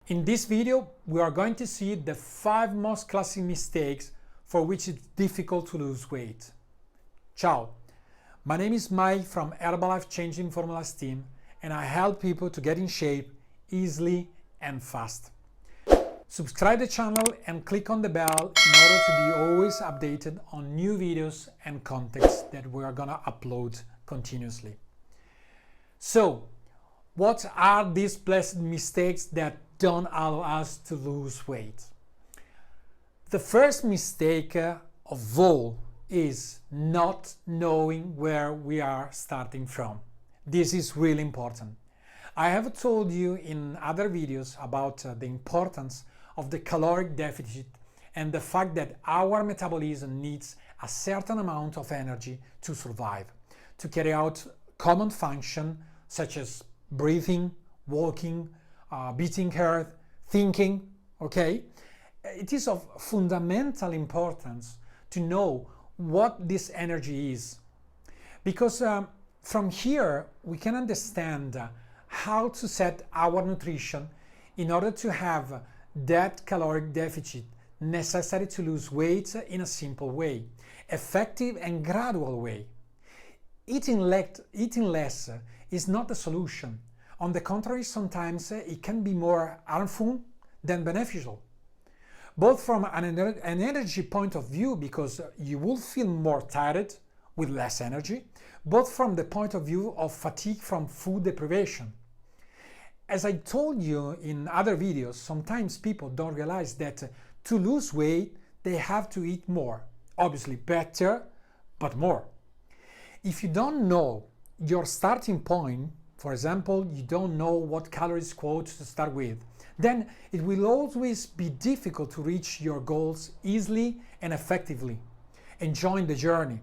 In this video, we are going to see the 5 most classic mistakes for which it's difficult to lose weight. Ciao! My name is Mike from Herbalife Changing Formulas team, and I help people to get in shape easily and fast. Subscribe the channel and click on the bell in order to be always updated on new videos and contents that we are gonna upload continuously. So, what are these blessed mistakes that don't allow us to lose weight? The first mistake of all is not knowing where we are starting from. This is really important. I have told you in other videos about the importance of the caloric deficit and the fact that our metabolism needs a certain amount of energy to survive, to carry out common function such as breathing, walking, beating heart, thinking, okay? It is of fundamental importance to know what this energy is, because from here we can understand how to set our nutrition in order to have that caloric deficit necessary to lose weight in a simple way, effective and gradual way. Eating less is not the solution. On the contrary, sometimes it can be more harmful than beneficial. Both from an energy point of view, because you will feel more tired with less energy, both from the point of view of fatigue from food deprivation. As I told you in other videos, sometimes people don't realize that to lose weight, they have to eat more. Obviously better, but more. If you don't know your starting point, for example, you don't know what calories quote to start with, then it will always be difficult to reach your goals easily and effectively, enjoying the journey.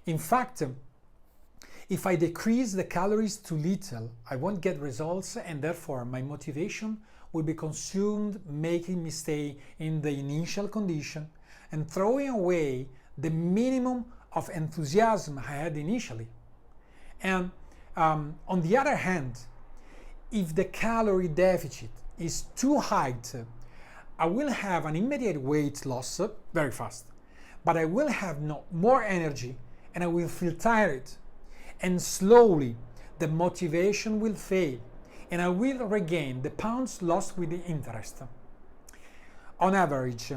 In fact, if I decrease the calories too little, I won't get results, and therefore my motivation will be consumed, making me stay in the initial condition and throwing away the minimum of enthusiasm I had initially. And on the other hand, if the calorie deficit is too high, I will have an immediate weight loss very fast, but I will have more energy and I will feel tired, and slowly the motivation will fade and I will regain the pounds lost with the interest. On average,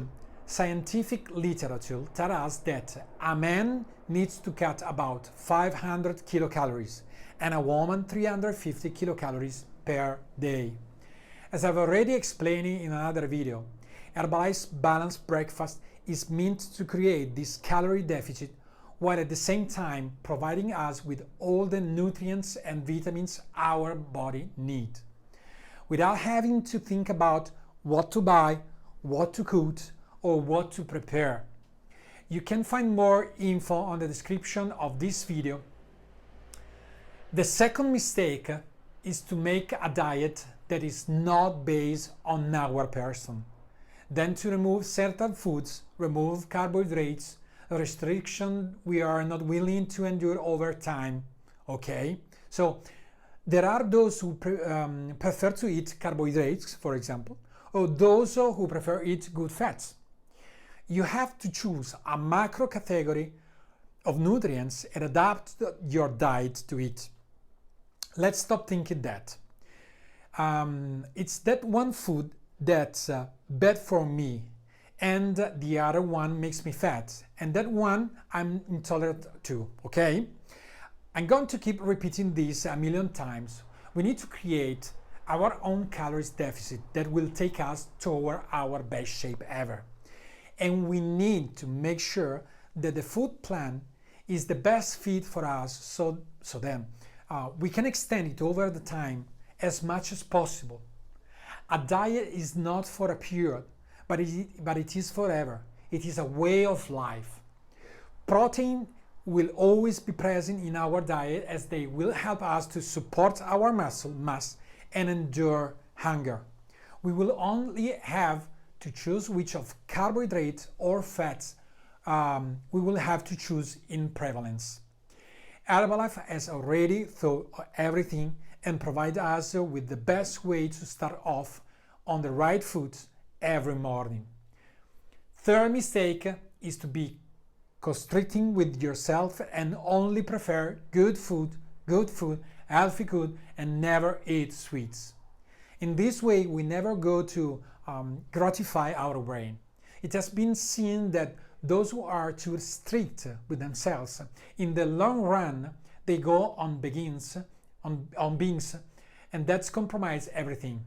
scientific literature tells us that a man needs to cut about 500 kilocalories and a woman 350 kilocalories per day. As I've already explained in another video, Herbalife's balanced breakfast is meant to create this calorie deficit while at the same time providing us with all the nutrients and vitamins our body needs, without having to think about what to buy, what to cook, or what to prepare. You can find more info on the description of this video. The second mistake is to make a diet that is not based on our person. Then to remove certain foods, remove carbohydrates, a restriction we are not willing to endure over time, okay? So there are those who prefer to eat carbohydrates, for example, or those who prefer eat good fats. You have to choose a macro category of nutrients and adapt your diet to it. Let's stop thinking that. It's that one food that's bad for me, and the other one makes me fat, and that one I'm intolerant to, okay? I'm going to keep repeating this a million times. We need to create our own calories deficit that will take us toward our best shape ever. And we need to make sure that the food plan is the best fit for us, so then we can extend it over the time as much as possible. A diet is not for a period, but it is forever. It is a way of life. Protein will always be present in our diet, as they will help us to support our muscle mass and endure hunger. We will only have to choose which of carbohydrates or fats we will have to choose in prevalence. Herbalife has already thought everything and provide us with the best way to start off on the right foods every morning. Third mistake is to be constricting with yourself and only prefer good food, healthy food, and never eat sweets. In this way, we never go to gratify our brain. It has been seen that those who are too strict with themselves, in the long run, they go on beings, and that's compromise everything.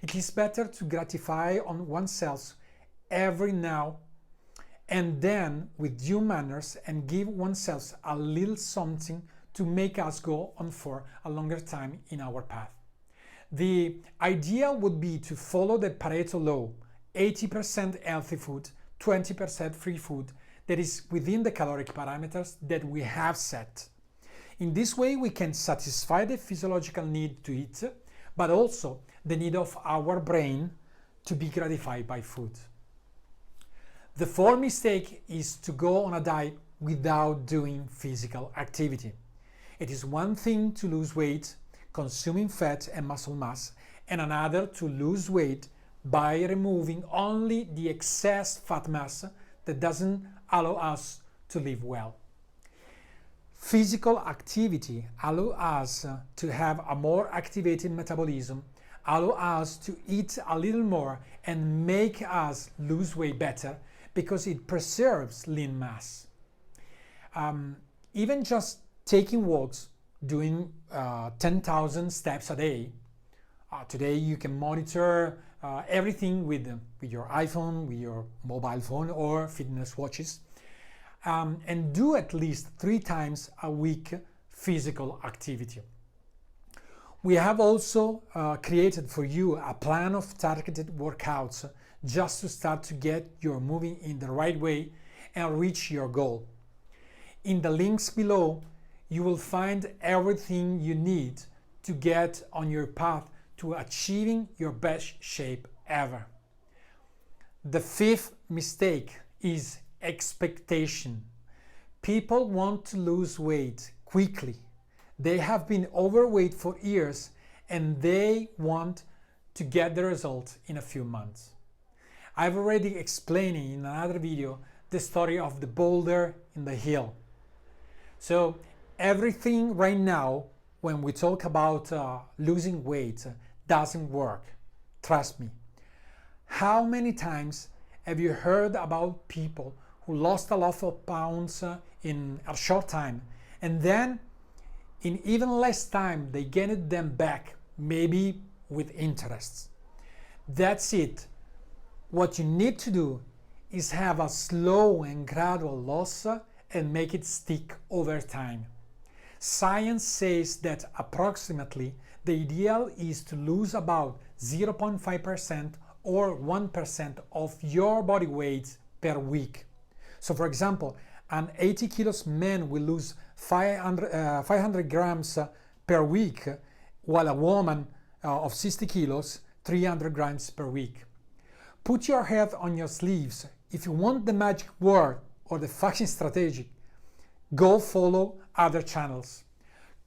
It is better to gratify on oneself every now and then with due manners and give oneself a little something to make us go on for a longer time in our path. The idea would be to follow the Pareto law, 80% healthy food, 20% free food, that is within the caloric parameters that we have set. In this way, we can satisfy the physiological need to eat, but also the need of our brain to be gratified by food. The fourth mistake is to go on a diet without doing physical activity. It is one thing to lose weight, consuming fat and muscle mass, and another to lose weight by removing only the excess fat mass that doesn't allow us to live well. Physical activity allows us to have a more activated metabolism, allow us to eat a little more, and make us lose weight better because it preserves lean mass. Even just taking walks, doing 10,000 steps a day. Today you can monitor everything with your iPhone, with your mobile phone or fitness watches, and do at least 3 times a week physical activity. We have also created for you a plan of targeted workouts just to start to get you moving in the right way and reach your goal. In the links below, you will find everything you need to get on your path to achieving your best shape ever. The fifth mistake is expectation. People want to lose weight quickly. They have been overweight for years and they want to get the result in a few months. I've already explained in another video the story of the boulder in the hill. So everything right now, when we talk about losing weight, doesn't work. Trust me. How many times have you heard about people who lost a lot of pounds in a short time, and then in even less time they gained them back, maybe with interest? That's it. What you need to do is have a slow and gradual loss and make it stick over time. Science says that approximately the ideal is to lose about 0.5% or 1% of your body weight per week. So for example, an 80 kilos man will lose 500 grams per week, while a woman of 60 kilos, 300 grams per week. Put your head on your sleeves. If you want the magic word or the fashion strategy, go follow other channels.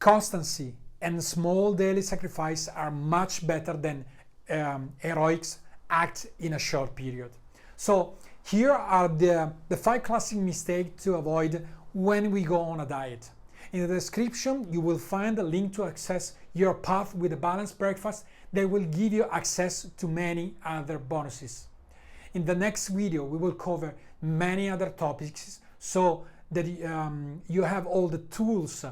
Constancy and small daily sacrifice are much better than heroics act in a short period. So here are the 5 classic mistakes to avoid when we go on a diet. In the description you will find a link to access your path with a balanced breakfast that will give you access to many other bonuses. In the next video we will cover many other topics so that you have all the tools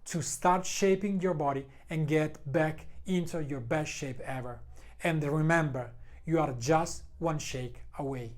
to start shaping your body and get back into your best shape ever. And remember, you are just one shake away.